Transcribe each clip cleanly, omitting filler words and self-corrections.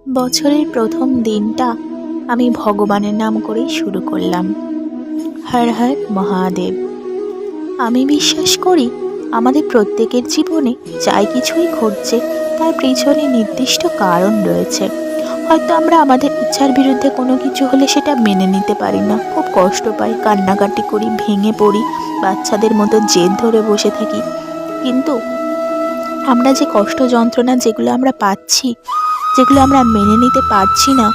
বছরের প্রথম দিনটা আমি ভগবানের নাম করেই শুরু করলাম। হর হর মহাদেব। আমি বিশ্বাস করি আমাদের প্রত্যেকের জীবনে যাই কিছুই ঘটছে তার পেছনে নির্দিষ্ট কারণ রয়েছে। হয়তো আমরা আমাদের ইচ্ছার বিরুদ্ধে কোনো কিছু হলে সেটা মেনে নিতে পারি না, খুব কষ্ট পাই, কান্নাকাটি করি, ভেঙে পড়ি, বাচ্চাদের মতো জেদ ধরে বসে থাকি। কিন্তু আমরা যে কষ্ট যন্ত্রণা যেগুলো আমরা পাচ্ছি, যেগুলো আমরা মেনে নিতে পারছি না,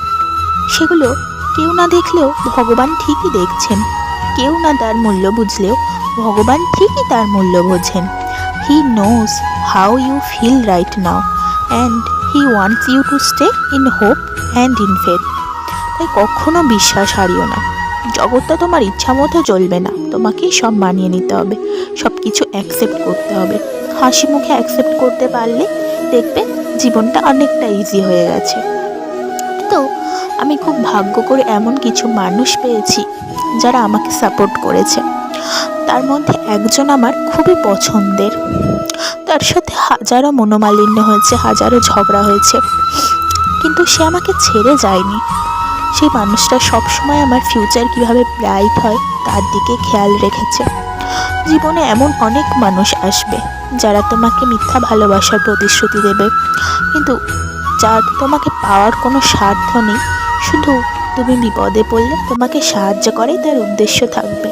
সেগুলো কেউ না দেখলেও ভগবান ঠিকই দেখছেন। কেউ না তার মূল্য বুঝলেও ভগবান ঠিকই তার মূল্য বোঝেন। He knows how you feel right now and he wants you to stay in hope and in faith. তাই কখনো বিশ্বাস হারিও না। জগৎটা তোমার ইচ্ছা মতো চলবে না, তোমাকেই সব মানিয়ে নিতে হবে, সব কিছু অ্যাকসেপ্ট করতে হবে। হাসি মুখে অ্যাকসেপ্ট করতে পারলে দেখবে জীবনটা অনেকটা ইজি হয়ে গেছে। তো আমি খুব ভাগ্য করে এমন কিছু মানুষ পেয়েছি যারা আমাকে সাপোর্ট করেছে। তার মধ্যে একজন আমার খুবই পছন্দের, তার সাথে হাজারো মনোমালিন্য হয়েছে, হাজারো ঝগড়া হয়েছে, কিন্তু সে আমাকে ছেড়ে যায়নি। সেই মানুষটা সবসময় আমার ফিউচার কীভাবে ব্রাইট হয় তার দিকে খেয়াল রেখেছে। জীবনে এমন অনেক মানুষ আসবে যারা তোমাকে মিথ্যা ভালোবাসার প্রতিশ্রুতি দেবে, কিন্তু যার তোমাকে পাওয়ার কোনো স্বার্থ নেই, শুধু তুমি বিপদে পড়লে তোমাকে সাহায্য করেই তার উদ্দেশ্য থাকবে।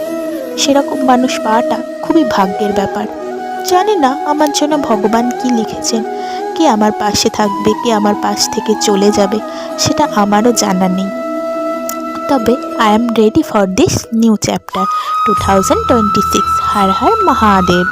সেরকম মানুষ পাওয়াটা খুবই ভাগ্যের ব্যাপার। জানি না আমার জন্য ভগবান কি লিখেছেন, কে আমার পাশে থাকবে, কে আমার পাশ থেকে চলে যাবে, সেটা আমারও জানা নেই। তবে I am ready for this new chapter 2026। Har Har Mahadev.